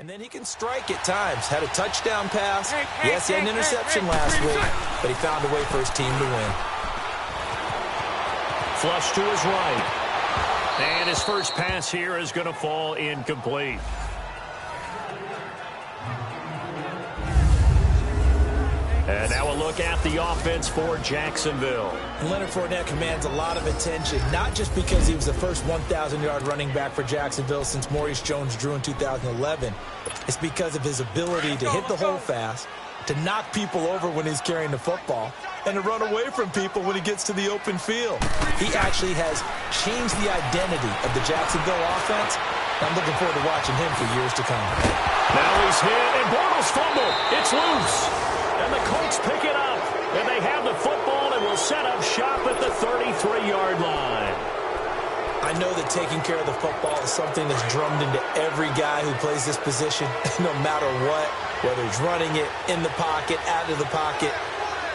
And then he can strike at times. Had a touchdown pass. Yes, he had an interception last week, but he found a way for his team to win. Flush to his right. And his first pass here is going to fall incomplete. And now a look at the offense for Jacksonville. And Leonard Fournette commands a lot of attention, not just because he was the first 1,000-yard running back for Jacksonville since Maurice Jones-Drew in 2011. It's because of his ability to hit the hole fast, to knock people over when he's carrying the football, and to run away from people when he gets to the open field. He actually has changed the identity of the Jacksonville offense. I'm looking forward to watching him for years to come. Now he's hit, and Bortles fumble. It's loose. And the Colts pick it up. And they have the football and will set up shop at the 33-yard line. I know that taking care of the football is something that's drummed into every guy who plays this position, no matter what, whether he's running it, in the pocket, out of the pocket.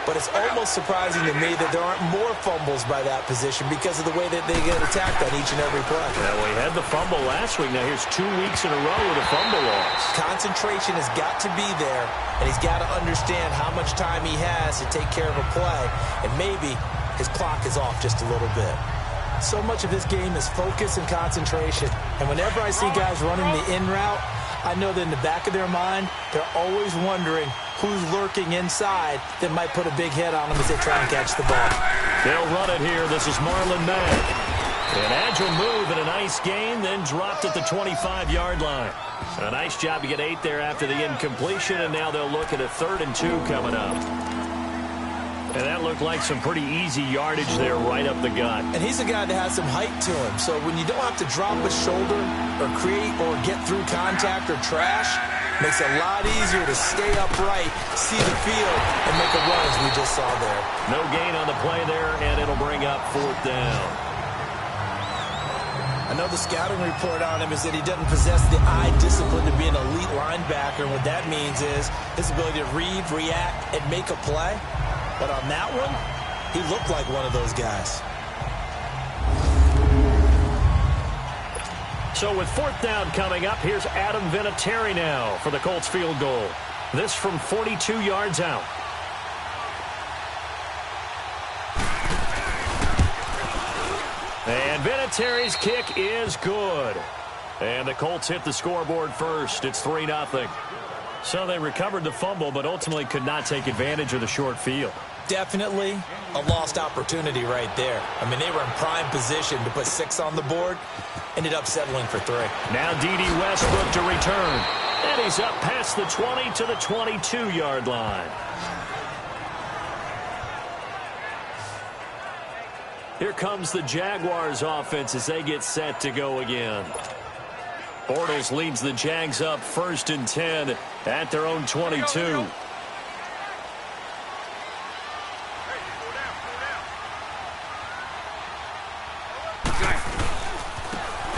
But it's almost surprising to me that there aren't more fumbles by that position because of the way that they get attacked on each and every play. Well, we had the fumble last week. Now here's 2 weeks in a row with a fumble loss. Concentration has got to be there, and he's got to understand how much time he has to take care of a play, and maybe his clock is off just a little bit. So much of his game is focus and concentration, and whenever I see guys running the in route, I know that in the back of their mind, they're always wondering who's lurking inside that might put a big hit on them as they try and catch the ball. They'll run it here. This is Marlon Mack. An agile move and a nice gain, then dropped at the 25-yard line. A nice job to get 8 there after the incompletion, and now they'll look at a 3rd and 2 coming up. And that looked like some pretty easy yardage there right up the gut. And he's a guy that has some height to him, so when you don't have to drop a shoulder or create or get through contact or trash, makes it a lot easier to stay upright, see the field, and make a run as we just saw there. No gain on the play there, and it'll bring up 4th down. I know the scouting report on him is that he doesn't possess the eye discipline to be an elite linebacker, and what that means is his ability to read, react, and make a play. But on that one, he looked like one of those guys. So with 4th down coming up, here's Adam Vinatieri now for the Colts field goal. This from 42 yards out. And Vinatieri's kick is good. And the Colts hit the scoreboard first. It's 3-0. So they recovered the fumble, but ultimately could not take advantage of the short field. Definitely a lost opportunity right there. I mean, they were in prime position to put 6 on the board. Ended up settling for 3. Now D.D. Westbrook to return. And he's up past the 20 to the 22-yard line. Here comes the Jaguars offense as they get set to go again. Bortles leads the Jags up 1st and 10 at their own 22.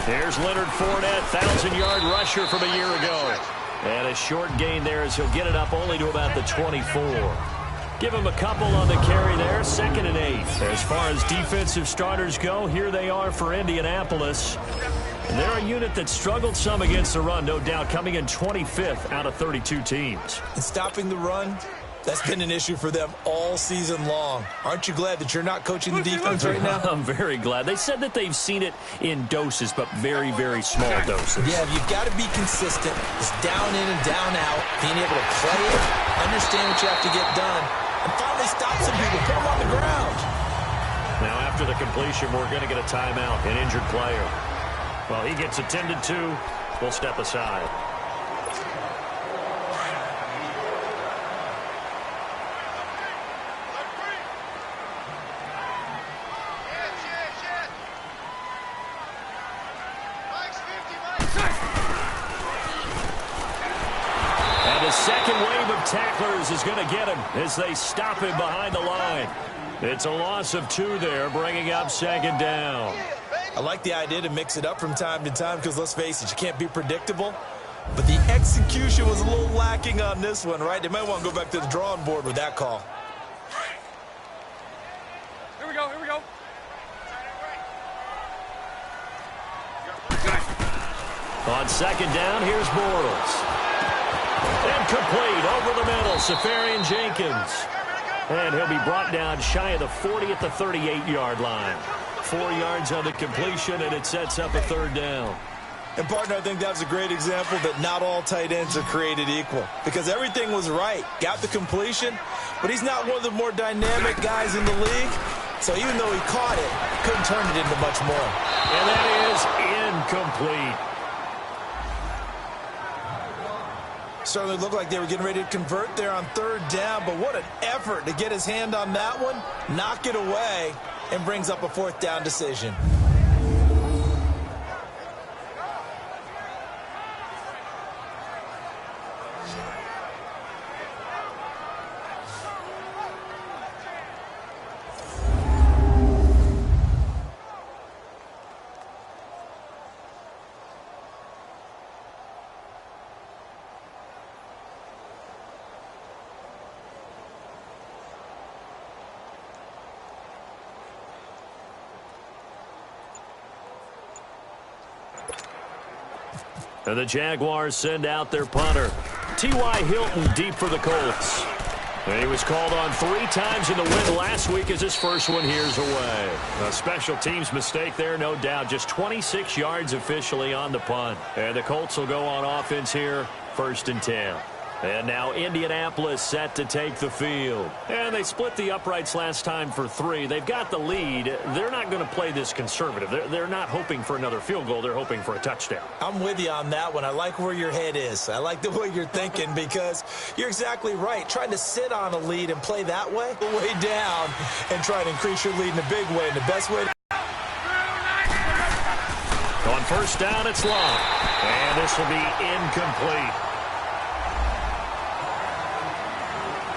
There's Leonard Fournette, 1,000-yard rusher from a year ago. And a short gain there as he'll get it up only to about the 24. Give him a couple on the carry there, 2nd and 8. As far as defensive starters go, here they are for Indianapolis. And they're a unit that struggled some against the run, no doubt, coming in 25th out of 32 teams. And stopping the run, that's been an issue for them all season long. Aren't you glad that you're not coaching the defense right now? I'm very glad. They said that they've seen it in doses, but very, very small doses. Yeah, you've got to be consistent. It's down in and down out, being able to play it, understand what you have to get done, and finally stop some people, put them on the ground. Now after the completion, we're going to get a timeout, an injured player. Well, he gets attended to. We'll step aside. And the second wave of tacklers is going to get him as they stop him behind the line. It's a loss of 2 there, bringing up 2nd down. I like the idea to mix it up from time to time because, let's face it, you can't be predictable. But the execution was a little lacking on this one, right? They might want to go back to the drawing board with that call. Here we go, here we go. On 2nd down, here's Bortles. And complete over the middle, Safarian Jenkins. And he'll be brought down shy of the 40 at the 38-yard line. 4 yards on the completion, and it sets up a third down. And, partner, I think that was a great example that not all tight ends are created equal, because everything was right. Got the completion, but he's not one of the more dynamic guys in the league. So even though he caught it, couldn't turn it into much more. And that is incomplete. Certainly looked like they were getting ready to convert there on third down, but what an effort to get his hand on that one, knock it away, and brings up a fourth down decision. And the Jaguars send out their punter. T.Y. Hilton deep for the Colts. And he was called on 3 times in the win last week as his first one here's away. A special teams mistake there, no doubt. Just 26 yards officially on the punt. And the Colts will go on offense here, 1st and 10. And now Indianapolis set to take the field. And they split the uprights last time for 3. They've got the lead. They're not going to play this conservative. They're not hoping for another field goal. They're hoping for a touchdown. I'm with you on that one. I like where your head is. I like the way you're thinking, because you're exactly right. Trying to sit on a lead and play that way down, and try to increase your lead in a big way. And the best way on 1st down, it's long. And this will be incomplete.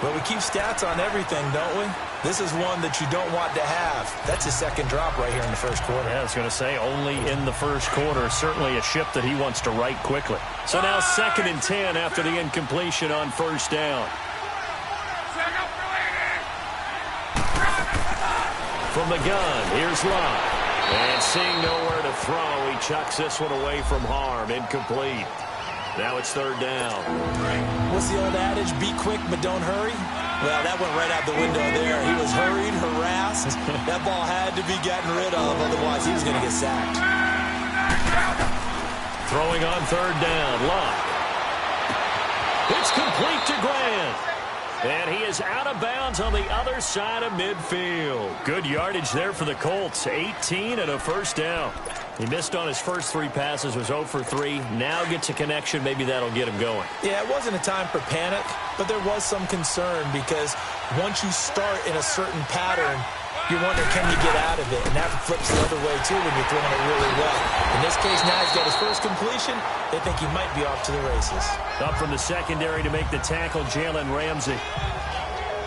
Well, we keep stats on everything, don't we? This is one that you don't want to have. That's his second drop right here in the first quarter. Yeah, I was going to say only in the first quarter. Certainly a ship that he wants to right quickly. So now 2nd and 10 after the incompletion on 1st down. From the gun, here's Locke. And seeing nowhere to throw, he chucks this one away from harm. Incomplete. Now it's 3rd down. What's the old adage? Be quick, but don't hurry. Well, that went right out the window there. He was hurried, harassed. That ball had to be gotten rid of, otherwise he was going to get sacked. Throwing on 3rd down, Locke. It's complete to Grant. And he is out of bounds on the other side of midfield. Good yardage there for the Colts. 18 and a 1st down. He missed on his first 3 passes, was 0 for 3. Now gets a connection. Maybe that'll get him going. Yeah, it wasn't a time for panic, but there was some concern, because once you start in a certain pattern, you wonder, can you get out of it? And that flips the other way, too, when you're throwing it really well. In this case, now he's got his first completion. They think he might be off to the races. Up from the secondary to make the tackle, Jalen Ramsey.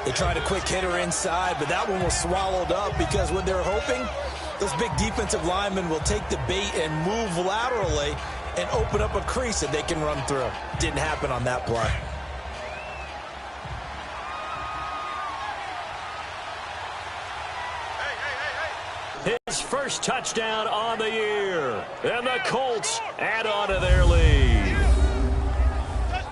They tried a quick hitter inside, but that one was swallowed up, because what they're hoping, those big defensive linemen will take the bait and move laterally and open up a crease that they can run through. Didn't happen on that play. His first touchdown on the year. And the Colts add on to their lead.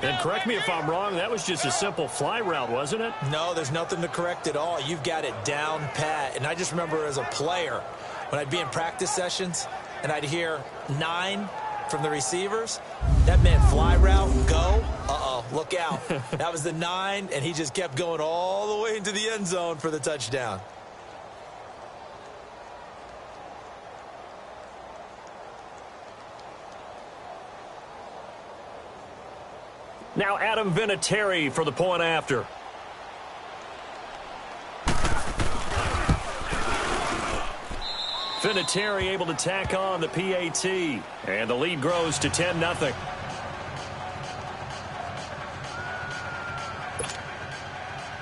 And correct me if I'm wrong, that was just a simple fly route, wasn't it? No, there's nothing to correct at all. You've got it down pat. And I just remember as a player, when I'd be in practice sessions and I'd hear 9 from the receivers, that meant fly route, go, look out. That was the 9, and he just kept going all the way into the end zone for the touchdown. Now Adam Vinatieri for the point after. Vinatieri able to tack on the PAT. And the lead grows to 10-0.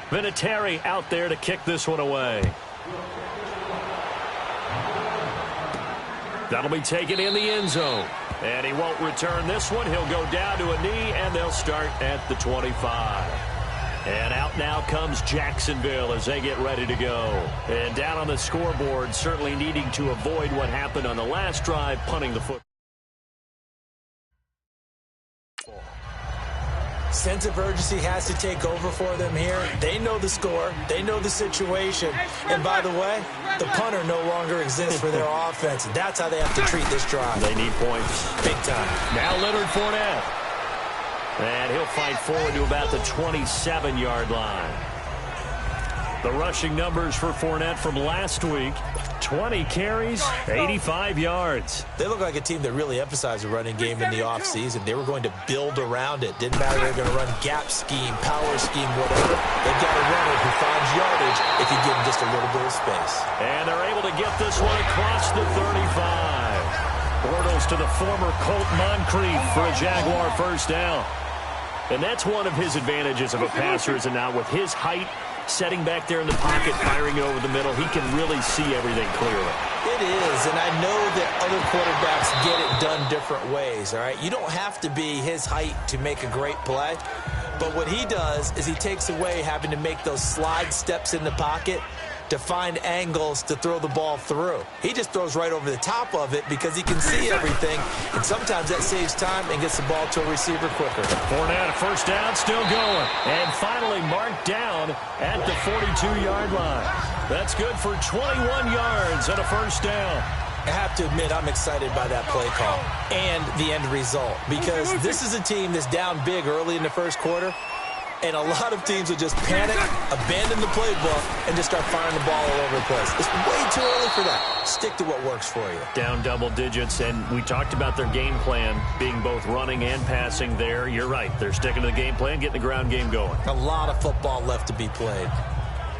Vinatieri out there to kick this one away. That'll be taken in the end zone. And he won't return this one. He'll go down to a knee, and they'll start at the 25. And out now comes Jacksonville as they get ready to go. And down on the scoreboard, certainly needing to avoid what happened on the last drive, punting the football. sense of urgency has to take over for them here. They know the score. They know the situation. And by the way, the punter no longer exists for their offense. That's how they have to treat this drive. They need points. Big time. Now Leonard Fournette. And he'll fight forward to about the 27-yard line. The rushing numbers for Fournette from last week, 20 carries, 85 yards. They look like a team that really emphasized the running game in the offseason. They were going to build around it. Didn't matter if they were going to run gap scheme, power scheme, whatever. They've got a runner who finds yardage if you give them just a little bit of space. And they're able to get this one across the 35. Bortles to the former Colt Moncrief for a Jaguar first down. And that's one of his advantages of a passer, is now with his height, setting back there in the pocket, firing over the middle, he can really see everything clearly. It is, and I know that other quarterbacks get it done different ways, all right? You don't have to be his height to make a great play, but what he does is he takes away having to make those slide steps in the pocket to find angles to throw the ball through. He just throws right over the top of it because he can see everything, and sometimes that saves time and gets the ball to a receiver quicker. Fournette, a first down, still going. And finally marked down at the 42-yard line. That's good for 21 yards and a first down. I have to admit, I'm excited by that play call and the end result, because this is a team that's down big early in the first quarter, and a lot of teams will just panic, abandon the playbook, and just start firing the ball all over the place. It's way too early for that. Stick to what works for you. Down double digits, and we talked about their game plan being both running and passing there. You're right. They're sticking to the game plan, getting the ground game going. A lot of football left to be played.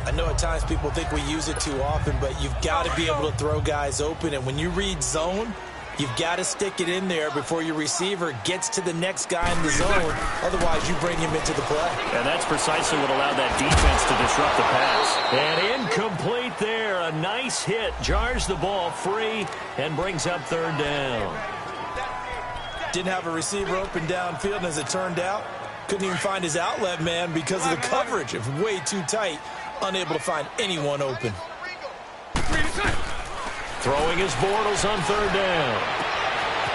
I know at times people think we use it too often, but you've got to be able to throw guys open, and when you read zone, you've got to stick it in there before your receiver gets to the next guy in the zone. Otherwise, you bring him into the play. And that's precisely what allowed that defense to disrupt the pass. And incomplete there. A nice hit. Jars the ball free and brings up third down. Didn't have a receiver open downfield, and as it turned out, couldn't even find his outlet man because of the coverage. It's way too tight. Unable to find anyone open. Throwing his Bortles on third down.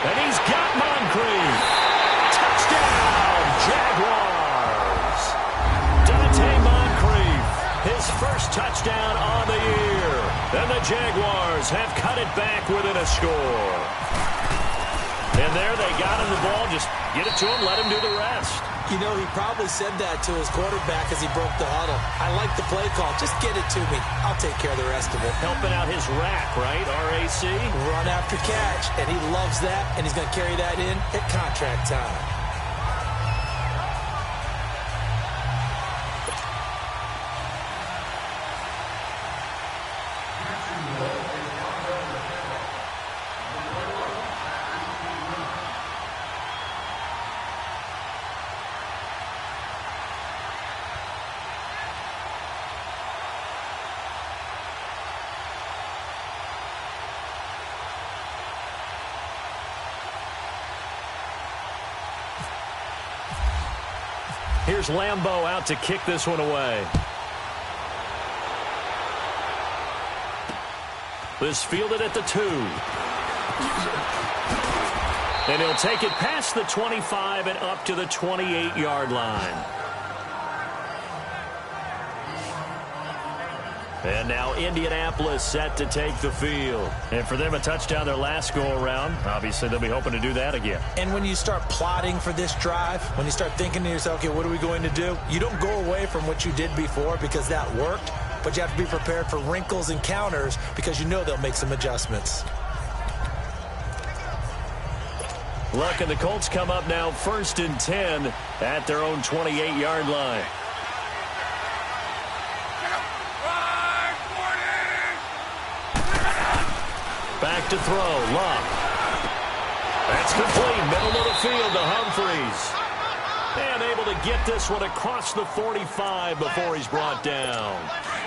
And he's got Moncrief. Touchdown, Jaguars. Dante Moncrief, his first touchdown on the year. And the Jaguars have cut it back within a score. And there they got him the ball. Just get it to him, let him do the rest. You know, he probably said that to his quarterback as he broke the huddle. I like the play call. Just get it to me. I'll take care of the rest of it. Helping out his rack, right? RAC. Run after catch. And he loves that, and he's going to carry that in at contract time. Here's Lambeau out to kick this one away. This fielded at the 2. And he'll take it past the 25 and up to the 28-yard line. And now Indianapolis set to take the field. And for them, a touchdown their last go-around. Obviously, they'll be hoping to do that again. And when you start plotting for this drive, when you start thinking to yourself, okay, what are we going to do? You don't go away from what you did before because that worked, but you have to be prepared for wrinkles and counters because you know they'll make some adjustments. Look, and the Colts come up now 1st and 10 at their own 28-yard line. Back to throw, Love. That's complete, middle of the field to Humphries. And able to get this one across the 45 before he's brought down.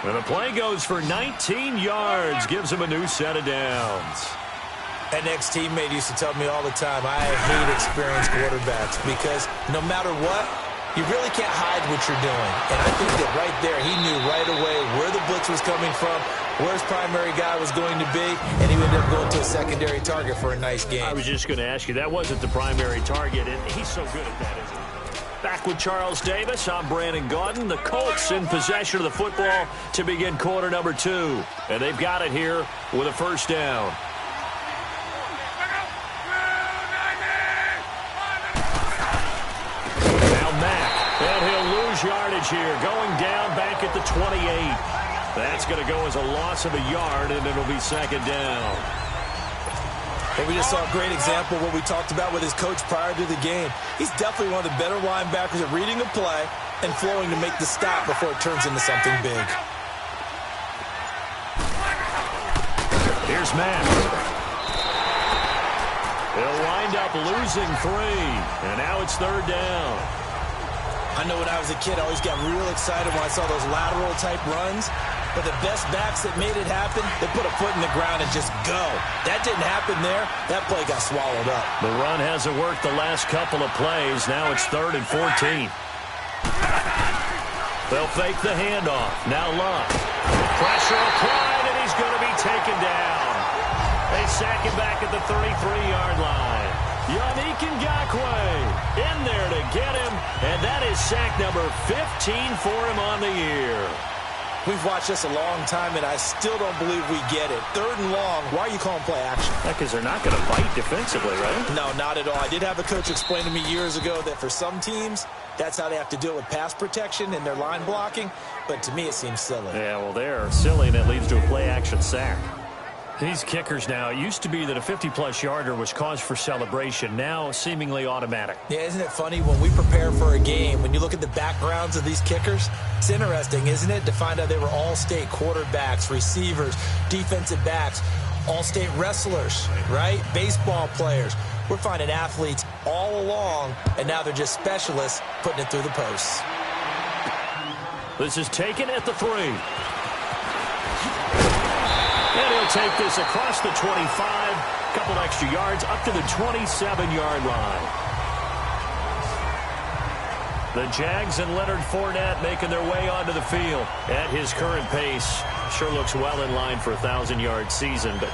And the play goes for 19 yards, gives him a new set of downs. An ex-teammate used to tell me all the time, I hate experienced quarterbacks because no matter what, you really can't hide what you're doing. And I think that right there, he knew right away where the blitz was coming from, where his primary guy was going to be, and he ended up going to a secondary target for a nice game. I was just going to ask you, that wasn't the primary target, and he's so good at that, isn't he? Back with Charles Davis, I'm Brandon Gaudin. The Colts in possession of the football to begin quarter number 2. And they've got it here with a first down. Now Mack, and he'll lose yardage here, going down back at the 28. That's going to go as a loss of a yard, and it'll be second down. Well, we just saw a great example of what we talked about with his coach prior to the game. He's definitely one of the better linebackers at reading a play and flowing to make the stop before it turns into something big. Here's Matt. He'll wind up losing 3, and now it's third down. I know when I was a kid, I always got real excited when I saw those lateral-type runs. But the best backs that made it happen, they put a foot in the ground and just go. That didn't happen there. That play got swallowed up. The run hasn't worked the last couple of plays. Now it's 3rd and 14. They'll fake the handoff. Now Love. Pressure applied, and he's going to be taken down. They sack him back at the 33-yard line. Yannick Ngakoue in there to get him, and that is sack number 15 for him on the year. We've watched this a long time, and I still don't believe we get it. 3rd and long, why are you calling play action? Because they're not going to fight defensively, right? No, not at all. I did have a coach explain to me years ago that for some teams, that's how they have to deal with pass protection and their line blocking. But to me, it seems silly. Yeah, well, they're silly, and it leads to a play-action sack. These kickers now, it used to be that a 50-plus yarder was cause for celebration. Now, seemingly automatic. Yeah, isn't it funny when we prepare for a game, when you look at the backgrounds of these kickers, it's interesting, isn't it, to find out they were all-state quarterbacks, receivers, defensive backs, all-state wrestlers, right? Baseball players. We're finding athletes all along, and now they're just specialists putting it through the posts. This is taken at the 3. And he'll take this across the 25, a couple extra yards, up to the 27-yard line. The Jags and Leonard Fournette making their way onto the field at his current pace. Sure looks well in line for a 1,000-yard season, but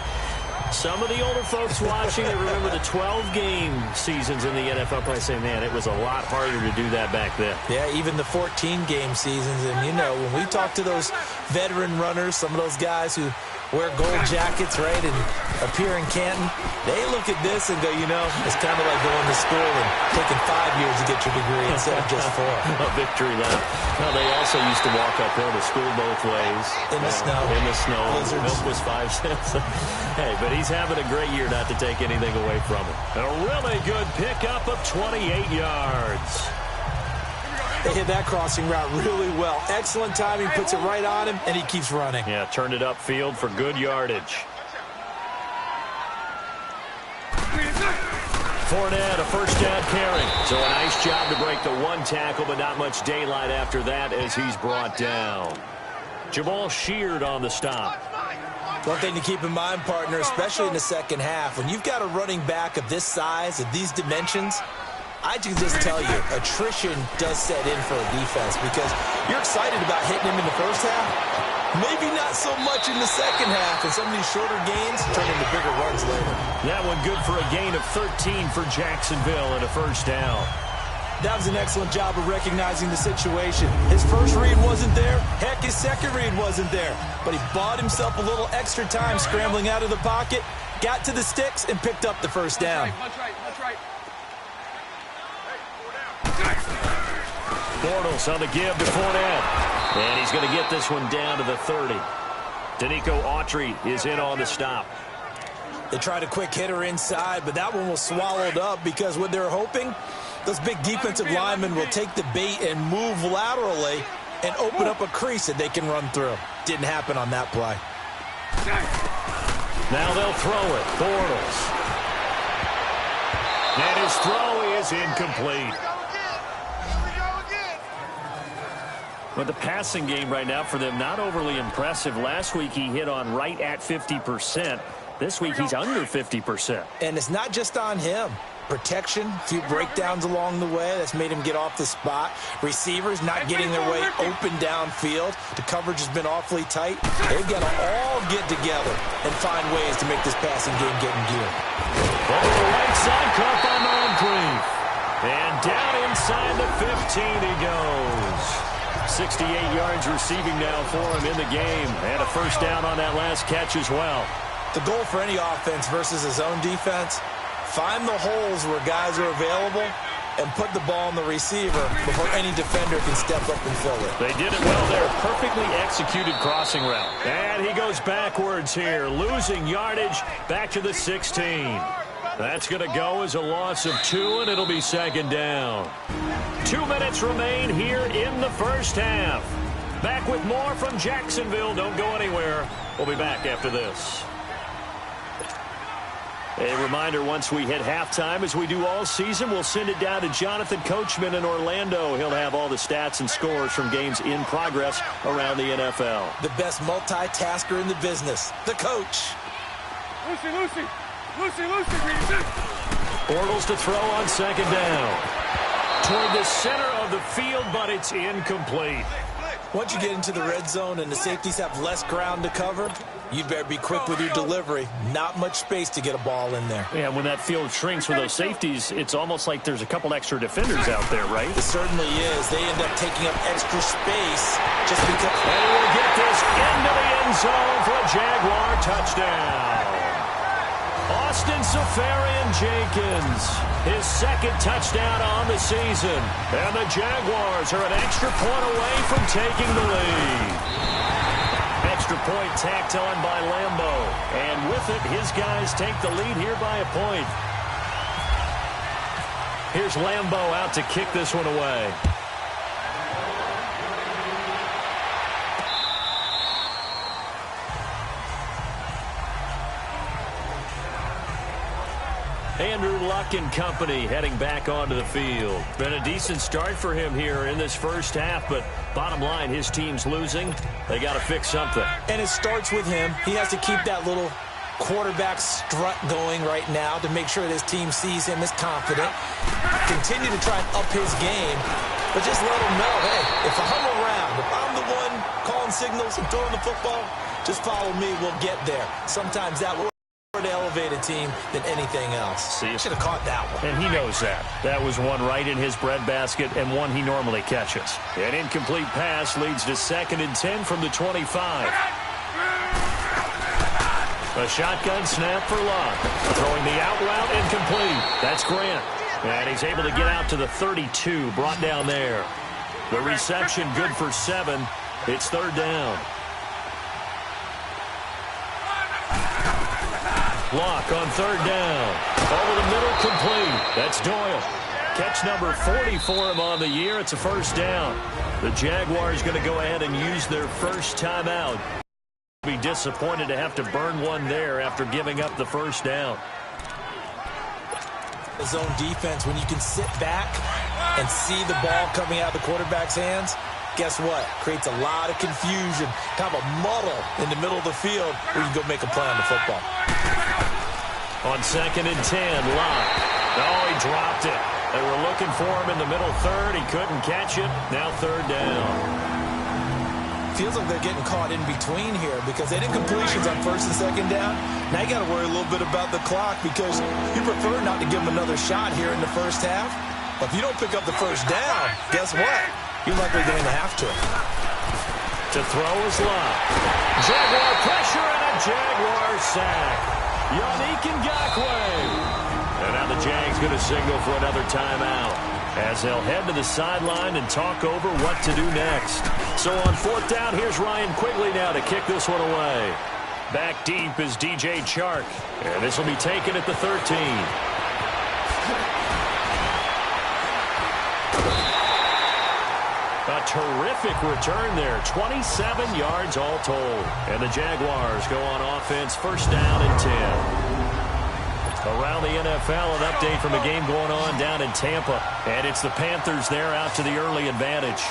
some of the older folks watching that remember the 12-game seasons in the NFL probably say, man, it was a lot harder to do that back then. Yeah, even the 14-game seasons. And, you know, when we talk to those veteran runners, some of those guys who wear gold jackets, right, and appear in Canton, they look at this and go, you know, it's kind of like going to school and taking 5 years to get your degree instead of just 4. A victory lap. Well, they also used to walk uphill to school both ways. In the snow. In the snow. Blizzards. Milk was 5 cents. Hey, but he's having a great year not to take anything away from him. A really good pickup of 28 yards. They hit that crossing route really well. Excellent timing, puts it right on him, and he keeps running. Yeah, turned it upfield for good yardage. Fournette, a first down carry. So a nice job to break the 1 tackle, but not much daylight after that as he's brought down. Jamal Sheard on the stop. One thing to keep in mind, partner, especially in the second half, when you've got a running back of this size, of these dimensions, I can just tell you, attrition does set in for a defense because you're excited about hitting him in the first half. Maybe not so much in the second half, and some of these shorter gains turn into bigger runs later. That one good for a gain of 13 for Jacksonville and a first down. That was an excellent job of recognizing the situation. His first read wasn't there. Heck, his second read wasn't there. But he bought himself a little extra time scrambling out of the pocket, got to the sticks, and picked up the first down. Much right. Bortles on the give to Fournette. And he's going to get this one down to the 30. Danico Autry is in on the stop. They tried a quick hitter inside, but that one was swallowed up because what they're hoping, those big defensive linemen will take the bait and move laterally and open up a crease that they can run through. Didn't happen on that play. Now they'll throw it. Bortles. And his throw is incomplete. But the passing game right now for them, not overly impressive. Last week he hit on right at 50%. This week he's under 50%. And it's not just on him. Protection, a few breakdowns along the way. That's made him get off the spot. Receivers not getting their way open downfield. The coverage has been awfully tight. They've got to all get together and find ways to make this passing game get in gear. Over the right side, caught by Moncrief. And down inside the 15 he goes. 68 yards receiving now for him in the game. And a first down on that last catch as well. The goal for any offense versus his own defense, find the holes where guys are available and put the ball on the receiver before any defender can step up and fill it. They did it well there. Perfectly executed crossing route. And he goes backwards here, losing yardage back to the 16. That's going to go as a loss of 2, and it'll be second down. 2 minutes remain here in the first half. Back with more from Jacksonville. Don't go anywhere. We'll be back after this. A reminder, once we hit halftime, as we do all season, we'll send it down to Jonathan Coachman in Orlando. He'll have all the stats and scores from games in progress around the NFL. The best multitasker in the business, the coach. Lucy. Bortles to throw on second down. Toward the center of the field, but it's incomplete. Once you get into the red zone and the safeties have less ground to cover, you'd better be quick with your delivery. Not much space to get a ball in there. Yeah, when that field shrinks with those safeties, it's almost like there's a couple extra defenders out there, right? It certainly is. They end up taking up extra space just because. And we'll get this into the end zone for a Jaguar touchdown. Austin Seferian-Jenkins, his second touchdown on the season. And the Jaguars are an extra point away from taking the lead. Extra point tacked on by Lambo. And with it, his guys take the lead here by a point. Here's Lambo out to kick this one away. Andrew Luck and company heading back onto the field. Been a decent start for him here in this first half, but bottom line, his team's losing. They got to fix something. And it starts with him. He has to keep that little quarterback strut going right now to make sure that his team sees him as confident. Continue to try and up his game, but just let him know, hey, if I'm around, if I'm the one calling signals and throwing the football, just follow me, we'll get there. Sometimes that will to elevate a team than anything else. See, should have caught that one. And he knows that. That was one right in his breadbasket and one he normally catches. An incomplete pass leads to 2nd and 10 from the 25. A shotgun snap for Luck. Throwing the out route incomplete. That's Grant. And he's able to get out to the 32, brought down there. The reception good for 7. It's 3rd down. Luck on 3rd down. Over the middle, complete. That's Doyle. Catch number 40 for him on the year. It's a first down. The Jaguars going to go ahead and use their first timeout. Be disappointed to have to burn one there after giving up the first down. The zone defense, when you can sit back and see the ball coming out of the quarterback's hands, guess what? Creates a lot of confusion, kind of a muddle in the middle of the field where you can go make a play on the football. On 2nd and 10, Locke. Oh, he dropped it. They were looking for him in the middle third. He couldn't catch it. Now 3rd down. Feels like they're getting caught in between here because they did completions on 1st and 2nd down. Now you got to worry a little bit about the clock because you prefer not to give them another shot here in the first half. But if you don't pick up the first down, guess what? You're likely going to have to. To throw is Locke. Jaguar pressure and a Jaguar sack. Yannick Ngakoue. And now the Jags going to signal for another timeout as they'll head to the sideline and talk over what to do next. So on 4th down, here's Ryan Quigley now to kick this one away. Back deep is DJ Chark. And this will be taken at the 13. A terrific return there. 27 yards all told. And the Jaguars go on offense, 1st down and 10. Around the NFL, an update from a game going on down in Tampa. And it's the Panthers there out to the early advantage.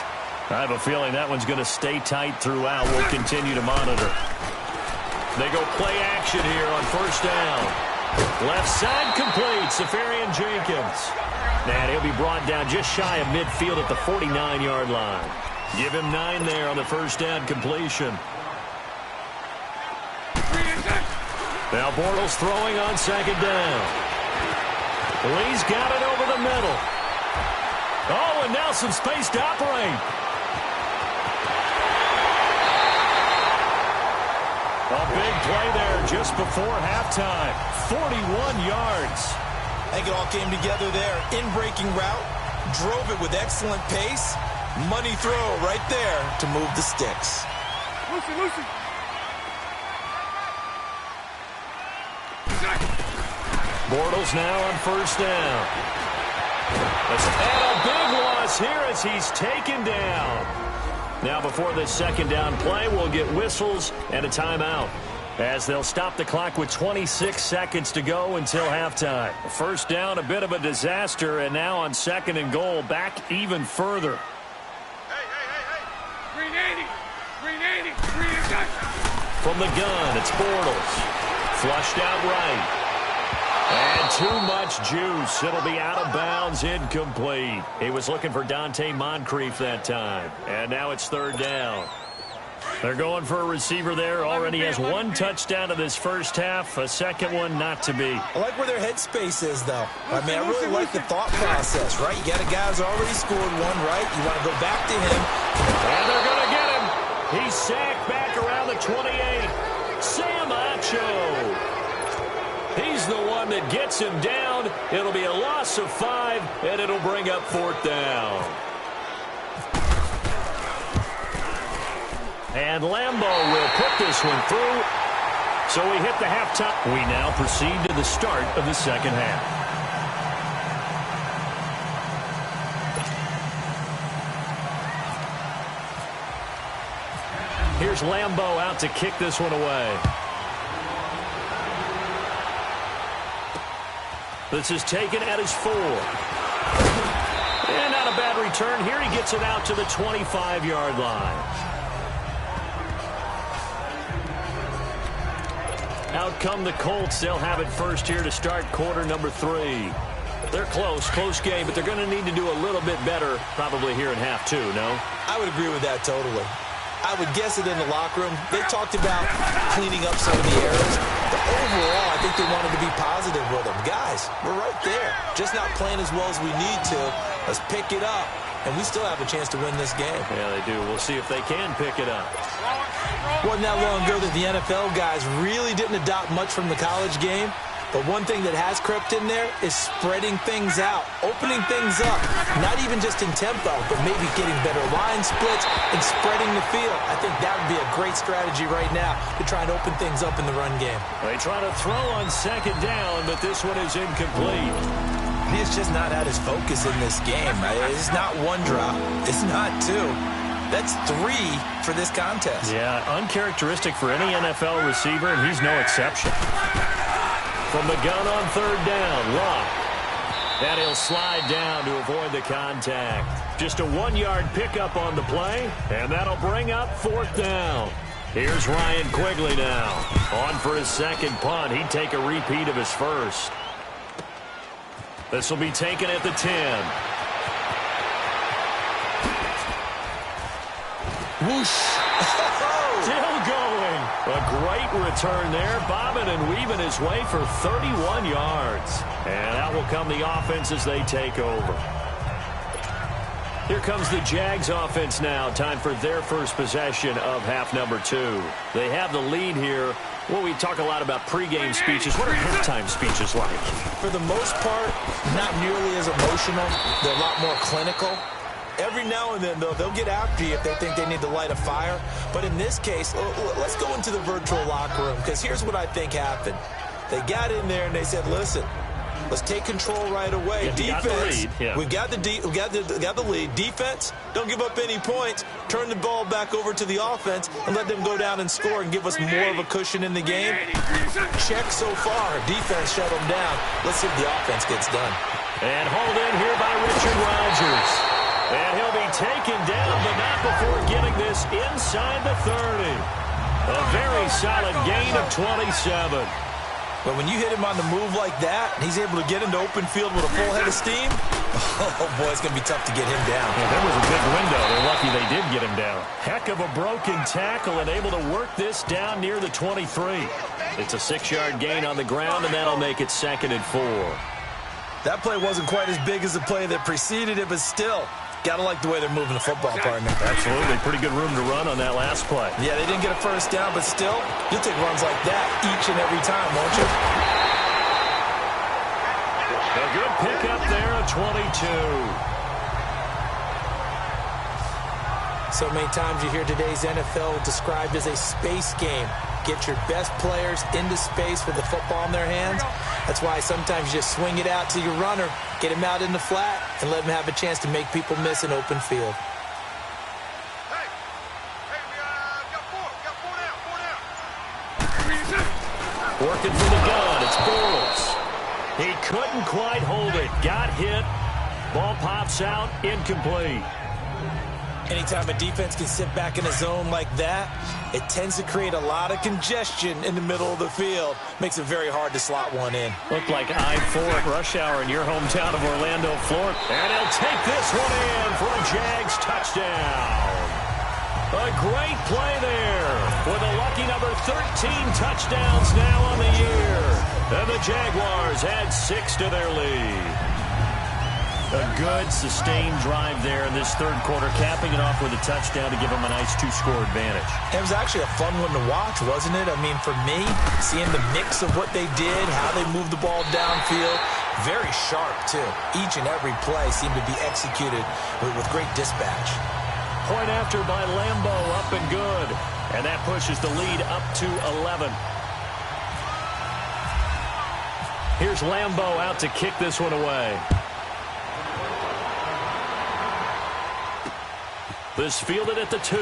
I have a feeling that one's going to stay tight throughout. We'll continue to monitor. They go play action here on 1st down. Left side complete. Seferian-Jenkins. And he'll be brought down just shy of midfield at the 49-yard line. Give him 9 there on the 1st down completion. Now Bortles throwing on 2nd down. Lee's got it over the middle. Oh, and now some space to operate. A big play there just before halftime. 41 yards. I think it all came together there. In-breaking route, drove it with excellent pace. Money throw right there to move the sticks. Lucy. Bortles now on first down. And a big loss here as he's taken down. Now before this second down play, we'll get whistles and a timeout, as they'll stop the clock with 26 seconds to go until halftime. First down, a bit of a disaster, and now on second and goal, back even further. Green 80, green attack. From the gun, it's Bortles. Flushed out right. And too much juice. It'll be out of bounds, incomplete. He was looking for Dante Moncrief that time. And now it's third down. They're going for a receiver there. Already has one touchdown in this first half. A second one not to be. I like where their headspace is, though. I really like the thought process, right? You got a guy who's already scored one, right? You want to go back to him. And they're going to get him. He's sacked back around the 28. Sam Acho. He's the one that gets him down. It'll be a loss of 5, and it'll bring up fourth down. And Lambeau will put this one through. So we hit the halftime. We now proceed to the start of the second half. Here's Lambeau out to kick this one away. This is taken at his 4. And not a bad return. Here he gets it out to the 25-yard line. Out come the Colts. They'll have it first here to start quarter number 3. They're close game, but they're going to need to do a little bit better probably here in half 2, no? I would agree with that totally. I would guess it in the locker room. They talked about cleaning up some of the errors. But overall, I think they wanted to be positive with them. Guys, we're right there. Just not playing as well as we need to. Let's pick it up. And we still have a chance to win this game. Yeah, they do. We'll see if they can pick it up. Wasn't that long ago that the NFL guys really didn't adopt much from the college game. But one thing that has crept in there is spreading things out, opening things up, not even just in tempo, but maybe getting better line splits and spreading the field. I think that would be a great strategy right now to try and open things up in the run game. They try to throw on second down, but this one is incomplete. He's just not at his focus in this game. It's not one drop. It's not 2. That's 3 for this contest. Yeah, uncharacteristic for any NFL receiver, and he's no exception. From the gun on third down, Locke. And he'll slide down to avoid the contact. Just a 1-yard pickup on the play, and that'll bring up fourth down. Here's Ryan Quigley now. On for his second punt. He'd take a repeat of his first. This will be taken at the 10. Whoosh. Still going. A great return there, bobbing and weaving his way for 31 yards. And out will come the offense as they take over. Here comes the Jags offense now. Time for their first possession of half number 2. They have the lead here. Well, we talk a lot about pregame speeches. What are halftime speeches like? For the most part, not nearly as emotional. They're a lot more clinical. Every now and then, though, they'll get after you if they think they need to light a fire. But in this case, let's go into the virtual locker room, because here's what I think happened. They got in there and they said, listen, let's take control right away. Yeah, defense, we've got the lead. Defense, don't give up any points. Turn the ball back over to the offense and let them go down and score and give us more of a cushion in the game. Check so far. Defense shut them down. Let's see if the offense gets done. And hauled in here by Richard Rodgers. And he'll be taken down, but not before getting this inside the 30. A very solid gain of 27. But when you hit him on the move like that, and he's able to get into open field with a full head of steam, oh, boy, it's going to be tough to get him down. Yeah, there was a big window. They're lucky they did get him down. Heck of a broken tackle and able to work this down near the 23. It's a 6-yard gain on the ground, and that'll make it 2nd and 4. That play wasn't quite as big as the play that preceded it, but still, got to like the way they're moving the football, partner. Absolutely. Pretty good room to run on that last play. Yeah, they didn't get a first down, but still, you'll take runs like that each and every time, won't you? A good pickup there at 22. So many times you hear today's NFL described as a space game. Get your best players into space with the football in their hands. That's why sometimes you just swing it out to your runner, get him out in the flat, and let him have a chance to make people miss an open field. Working from the gun, it's Bortles. He couldn't quite hold it. Got hit. Ball pops out, incomplete. Anytime a defense can sit back in a zone like that, it tends to create a lot of congestion in the middle of the field. Makes it very hard to slot one in. Looked like I-4 at rush hour in your hometown of Orlando, Florida. And he'll take this one in for a Jags touchdown. A great play there with a lucky number 13 touchdowns now on the year. And the Jaguars add 6 to their lead. A good, sustained drive there in this third quarter, capping it off with a touchdown to give them a nice 2-score advantage. It was actually a fun one to watch, wasn't it? I mean, for me, seeing the mix of what they did, how they moved the ball downfield, very sharp, too. Each and every play seemed to be executed with great dispatch. Point after by Lambo, up and good. And that pushes the lead up to 11. Here's Lambo out to kick this one away. This fielded at the 2.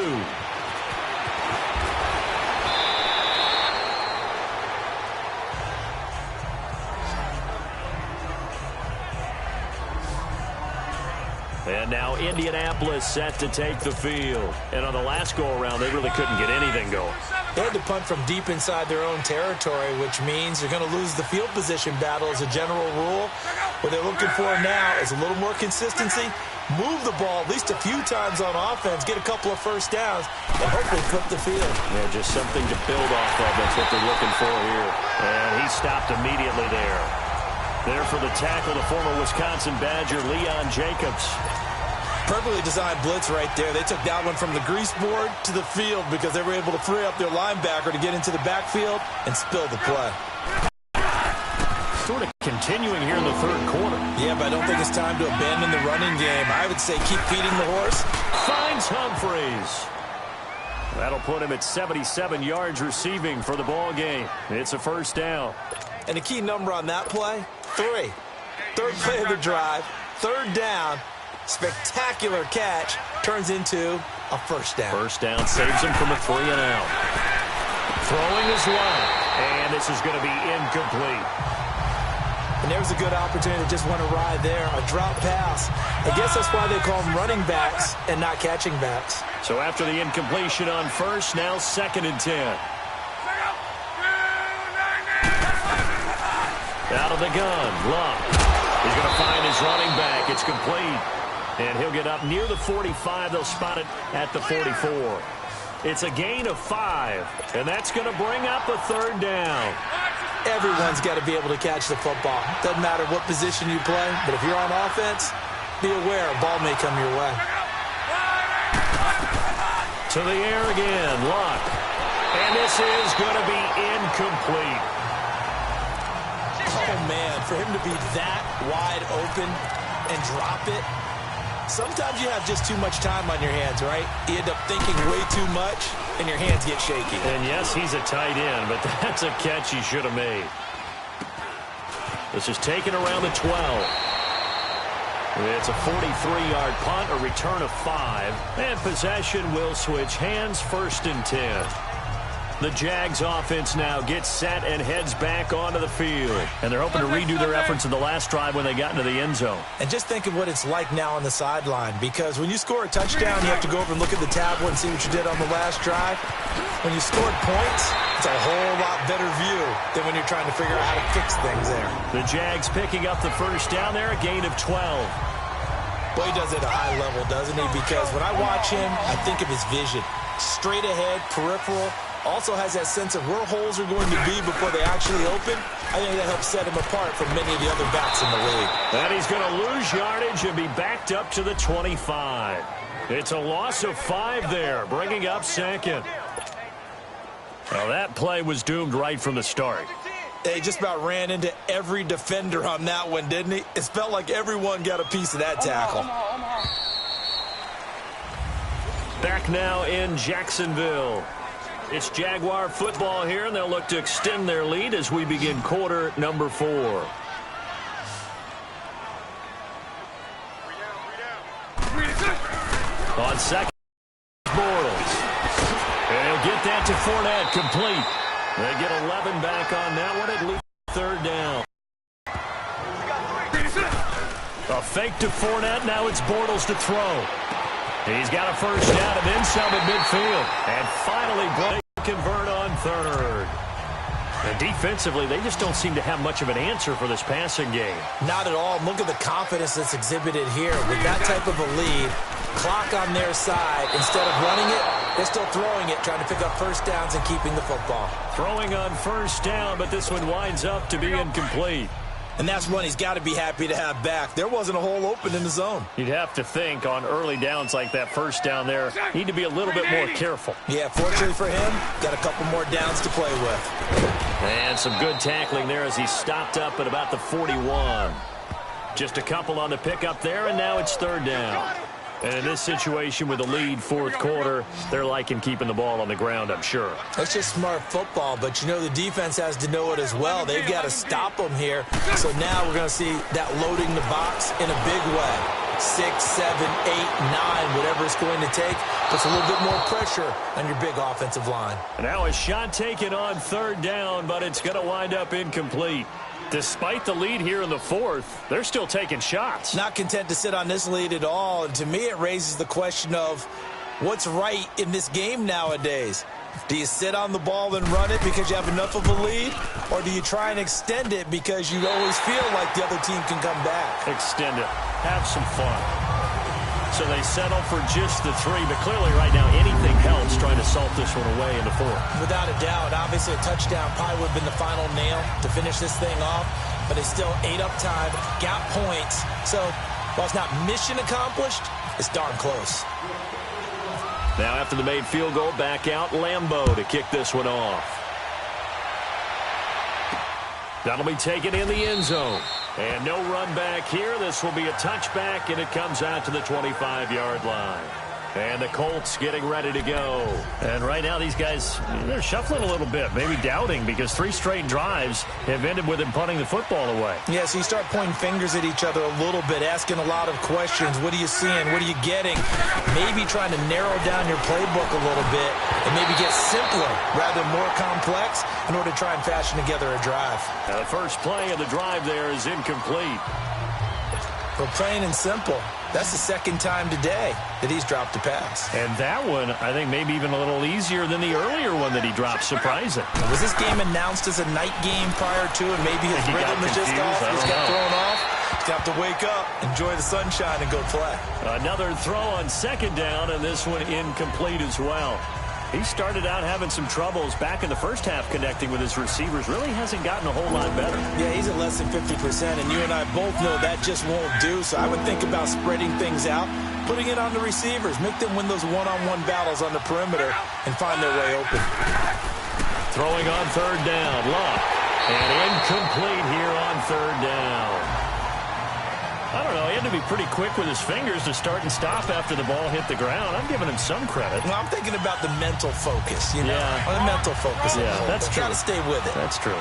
And now Indianapolis set to take the field. And on the last go-around, they really couldn't get anything going. They had to punt from deep inside their own territory, which means they're going to lose the field position battle as a general rule. What they're looking for now is a little more consistency, move the ball at least a few times on offense, get a couple of first downs, and hopefully flip the field. Yeah, just something to build off of. That's what they're looking for here. And he stopped immediately there. There for the tackle, the former Wisconsin Badger, Leon Jacobs. Perfectly designed blitz right there. They took that one from the grease board to the field because they were able to free up their linebacker to get into the backfield and spill the play. Sort of continuing here in the third quarter. Yeah, but I don't think it's time to abandon the running game. I would say keep feeding the horse. Finds Humphreys. That'll put him at 77 yards receiving for the ball game. It's a first down. And the key number on that play, 3. Third play of the drive, third down. Spectacular catch turns into a first down. First down saves him from a 3-and-out. Throwing is right, and this is going to be incomplete. And there's a good opportunity to just want to ride there, a drop pass. I guess that's why they call them running backs and not catching backs. So after the incompletion on first, now 2nd and 10. Out of the gun, Luck. He's going to find his running back. It's complete. And he'll get up near the 45. They'll spot it at the 44. It's a gain of 5, and that's going to bring up a third down. Everyone's got to be able to catch the football. Doesn't matter what position you play, but if you're on offense, be aware a ball may come your way. To the air again, Luck. And this is going to be incomplete. Oh, man, for him to be that wide open and drop it, sometimes you have just too much time on your hands, right? You end up thinking way too much, and your hands get shaky. And yes, he's a tight end, but that's a catch he should have made. This is taken around the 12. It's a 43-yard punt, a return of 5, and possession will switch hands, 1st and 10. The Jags offense now gets set and heads back onto the field. And they're hoping to redo their efforts in the last drive when they got into the end zone. And just think of what it's like now on the sideline, because when you score a touchdown, you have to go over and look at the tablet and see what you did on the last drive. When you scored points, it's a whole lot better view than when you're trying to figure out how to fix things there. The Jags picking up the first down there, a gain of 12. Boy, he does it at a high level, doesn't he? Because when I watch him, I think of his vision. Straight ahead, peripheral, Also has that sense of where holes are going to be before they actually open. I think that helps set him apart from many of the other backs in the league. And he's going to lose yardage and be backed up to the 25. It's a loss of 5 there, bringing up second. Well, that play was doomed right from the start. They just about ran into every defender on that one, didn't he? It felt like everyone got a piece of that tackle. Back now in Jacksonville. It's Jaguar football here, and they'll look to extend their lead as we begin quarter number 4. On second, Bortles. And he'll get that to Fournette, complete. They get 11 back on that one, at least third down. A fake to Fournette, now it's Bortles to throw. He's got a first down and then some at midfield. And finally, Blake convert on third. And defensively, they just don't seem to have much of an answer for this passing game. Not at all. Look at the confidence that's exhibited here. With that type of a lead, clock on their side, instead of running it, they're still throwing it, trying to pick up first downs and keeping the football. Throwing on first down, but this one winds up to be incomplete. And that's one he's got to be happy to have back. There wasn't a hole open in the zone. You'd have to think on early downs like that first down there, need to be a little bit more careful. Yeah, fortunately for him, got a couple more downs to play with. And some good tackling there as he stopped up at about the 41. Just a couple on the pickup there, and now it's third down. And in this situation with the lead fourth quarter, they're liking keeping the ball on the ground, I'm sure. That's just smart football, but you know the defense has to know it as well. They've got to stop them here. So now we're going to see that loading the box in a big way. 6, 7, 8, 9, whatever it's going to take. Puts a little bit more pressure on your big offensive line. Now a shot taken on third down, but it's going to wind up incomplete. Despite the lead here in the fourth, they're still taking shots. Not content to sit on this lead at all. And to me, it raises the question of what's right in this game nowadays. Do you sit on the ball and run it because you have enough of a lead? Or do you try and extend it because you always feel like the other team can come back? Extend it. Have some fun. So they settle for just the 3, but clearly right now anything helps trying to salt this one away in the fourth. Without a doubt, obviously a touchdown probably would have been the final nail to finish this thing off, but it's still ate up time, got points. So while it's not mission accomplished, it's darn close. Now after the made field goal, back out Lambeau to kick this one off. That'll be taken in the end zone. And no run back here. This will be a touchback, and it comes out to the 25-yard line. And the Colts getting ready to go. And right now these guys, they're shuffling a little bit, maybe doubting, because 3 straight drives have ended with them punting the football away. Yeah, so you start pointing fingers at each other a little bit, asking a lot of questions. What are you seeing? What are you getting? Maybe trying to narrow down your playbook a little bit and maybe get simpler rather than more complex in order to try and fashion together a drive. Now the first play of the drive there is incomplete. But plain and simple, that's the second time today that he's dropped a pass. And that one, I think, maybe even a little easier than the earlier one that he dropped. Surprising. Was this game announced as a night game prior to, and maybe his rhythm is just off? He's got thrown off. He's got to wake up, enjoy the sunshine, and go play. Another throw on second down, and this one incomplete as well. He started out having some troubles back in the first half connecting with his receivers. Really hasn't gotten a whole lot better. Yeah, he's at less than 50%, and you and I both know that just won't do. So I would think about spreading things out, putting it on the receivers, make them win those one-on-one battles on the perimeter and find their way open. Throwing on third down, Luck. And incomplete here on third down. I don't know, he had to be pretty quick with his fingers to start and stop after the ball hit the ground. I'm giving him some credit. Well, I'm thinking about the mental focus, you know? Yeah. The mental focus. Yeah, that's true. Got to stay with it. That's true.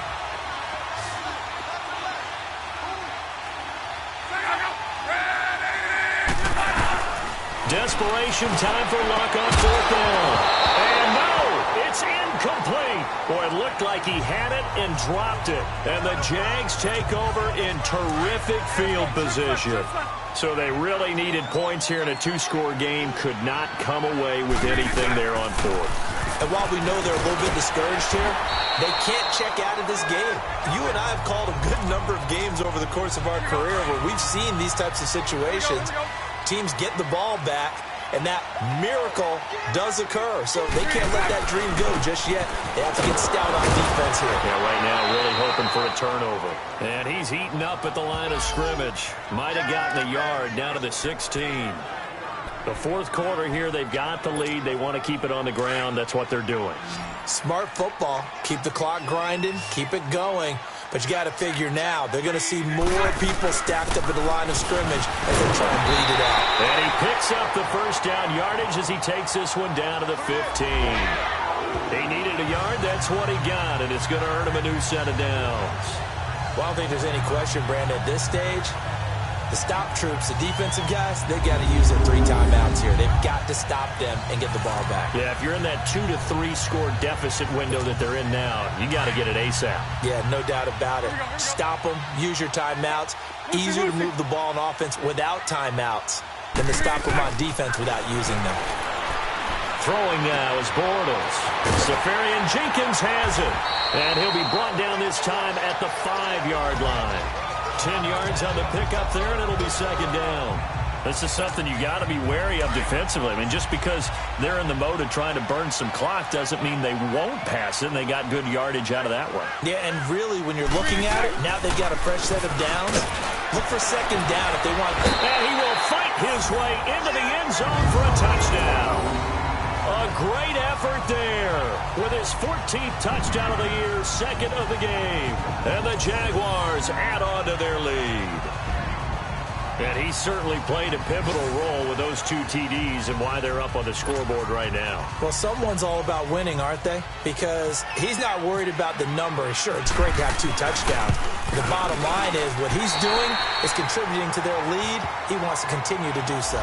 Desperation time for Luck on fourth down. And no, it's incomplete. Boy, it looked like he had it and dropped it. And the Jags take over in terrific field position. So they really needed points here in a 2-score game. Could not come away with anything there on fourth. And while we know they're a little bit discouraged here, they can't check out of this game. You and I have called a good number of games over the course of our career where we've seen these types of situations. Teams get the ball back, and that miracle does occur. So they can't let that dream go just yet. They have to get stout on defense here. Yeah, right now really hoping for a turnover. And he's heating up at the line of scrimmage. Might have gotten a yard down to the 16. The fourth quarter here, they've got the lead. They want to keep it on the ground. That's what they're doing. Smart football. Keep the clock grinding. Keep it going. But you got to figure now, they're going to see more people stacked up at the line of scrimmage as they try and bleed it out. And he picks up the first down yardage as he takes this one down to the 15. He needed a yard. That's what he got, and it's going to earn him a new set of downs. Well, I don't think there's any question, Brandon, at this stage, the stop troops, the defensive guys, they got to use their 3 timeouts here. They've got to stop them and get the ball back. Yeah, if you're in that 2 to 3 score deficit window that they're in now, you got to get it ASAP. Yeah, no doubt about it. Stop them, use your timeouts. Easier to move the ball on offense without timeouts than to stop them on defense without using them. Throwing now is Bortles. Safarian Jenkins has it. And he'll be brought down this time at the 5-yard line. 10 yards on the pickup there, and it'll be second down. This is something you got to be wary of defensively. I mean, just because they're in the mode of trying to burn some clock doesn't mean they won't pass it, and they got good yardage out of that one. Yeah, and really, when you're looking at it, now they've got a fresh set of downs. Look for second down if they want. And he will fight his way into the end zone for a touchdown. A great effort there with his 14th touchdown of the year, second of the game. And the Jaguars add on to their lead. And he certainly played a pivotal role with those 2 TDs and why they're up on the scoreboard right now. Well, someone's all about winning, aren't they? Because he's not worried about the number. Sure, it's great to have 2 touchdowns. The bottom line is what he's doing is contributing to their lead. He wants to continue to do so.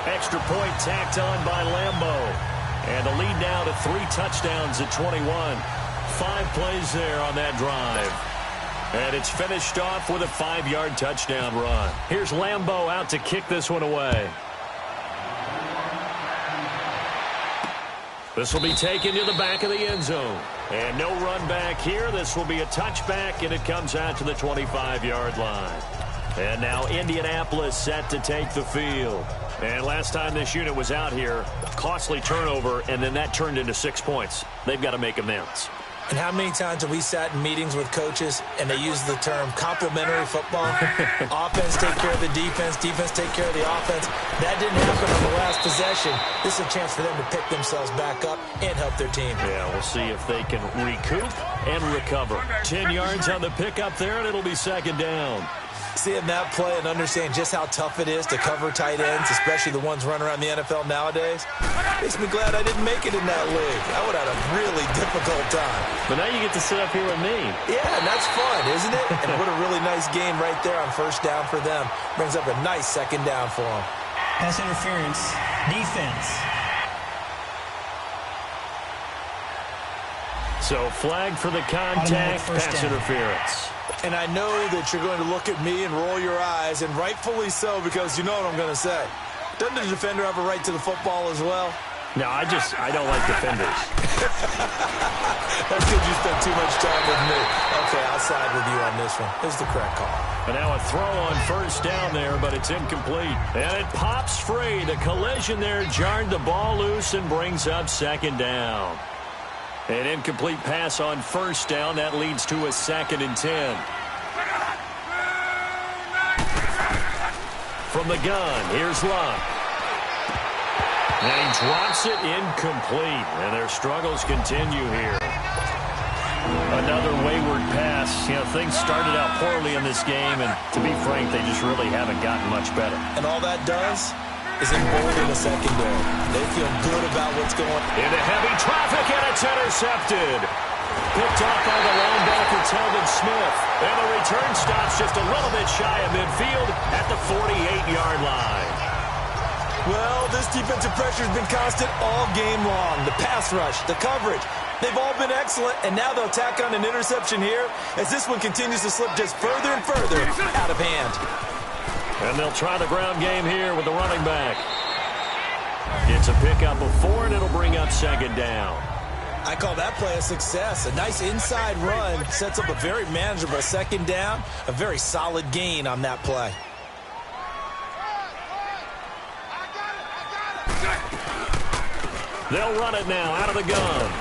Extra point tacked on by Lambeau. And the lead now to 3 touchdowns at 21. 5 plays there on that drive. And it's finished off with a 5-yard touchdown run. Here's Lambeau out to kick this one away. This will be taken to the back of the end zone. And no run back here. This will be a touchback, and it comes out to the 25-yard line. And now Indianapolis set to take the field. And last time this unit was out here, costly turnover, and then that turned into 6 points. They've got to make amends. And how many times have we sat in meetings with coaches and they use the term complementary football? Offense take care of the defense, defense take care of the offense. That didn't happen on the last possession. This is a chance for them to pick themselves back up and help their team. Yeah, we'll see if they can recoup and recover. 10 yards on the pickup there, and it'll be second down. Seeing that play and understand just how tough it is to cover tight ends, especially the ones running around the NFL nowadays, makes me glad I didn't make it in that league. I would have had a really difficult time. But now you get to sit up here with me. Yeah, and that's fun, isn't it? And what a really nice game right there on first down for them. Brings up a nice second down for them. Pass interference, defense. So flag for the contact, pass interference. And I know that you're going to look at me and roll your eyes, and rightfully so, because you know what I'm going to say. Doesn't the defender have a right to the football as well? No, I don't like defenders. That's because you spent too much time with me. Okay, I'll side with you on this one. This is the correct call. And now a throw on first down there, but it's incomplete. And it pops free. The collision there jarred the ball loose and brings up second down. An incomplete pass on first down. That leads to a 2nd and 10. From the gun, here's Luck. And he drops it incomplete. And their struggles continue here. Another wayward pass. You know, things started out poorly in this game, and to be frank, they just really haven't gotten much better. And all that does is embolden the secondary. They feel good about what's going on. Into heavy traffic, and it's intercepted. Picked off by the linebacker, Telvin Smith. And the return stops just a little bit shy of midfield at the 48-yard line. Well, this defensive pressure has been constant all game long. The pass rush, the coverage, they've all been excellent, and now they'll tack on an interception here as this one continues to slip just further and further out of hand. And they'll try the ground game here with the running back. It's a pickup of 4, and it'll bring up second down. I call that play a success. A nice inside run sets up a very manageable second down, a very solid gain on that play. They'll run it now out of the gun.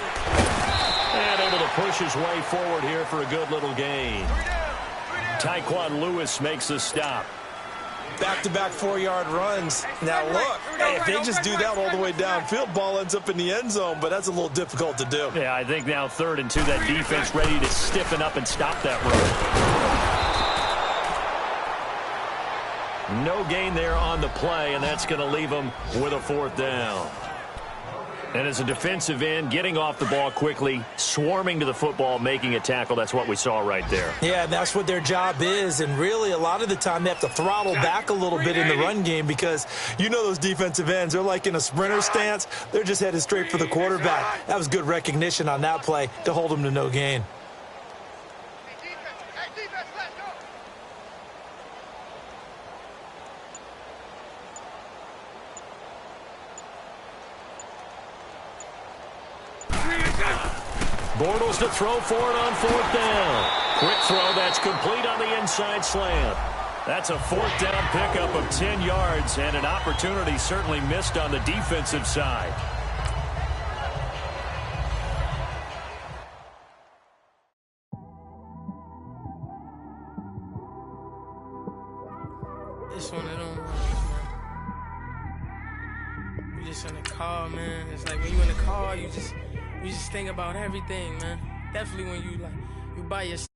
And able to push his way forward here for a good little gain. Tyquan Lewis makes the stop. Back-to-back 4-yard runs. Now, look, if they just do that all the way downfield, ball ends up in the end zone, but that's a little difficult to do. Yeah, I think now 3rd and 2, that defense ready to stiffen up and stop that run. No gain there on the play, and that's going to leave them with a 4th down. And as a defensive end, getting off the ball quickly, swarming to the football, making a tackle, that's what we saw right there. Yeah, that's what their job is, and really a lot of the time they have to throttle back a little bit in the run game because you know those defensive ends, they're like in a sprinter stance. They're just headed straight for the quarterback. That was good recognition on that play to hold them to no gain. Bortles to throw for it on 4th down. Quick throw, that's complete on the inside slant. That's a 4th down pickup of 10 yards, and an opportunity certainly missed on the defensive side. It's one of them, man. You just in the car, man. It's like when you in the car, you just think about everything, man. Definitely when you by yourself.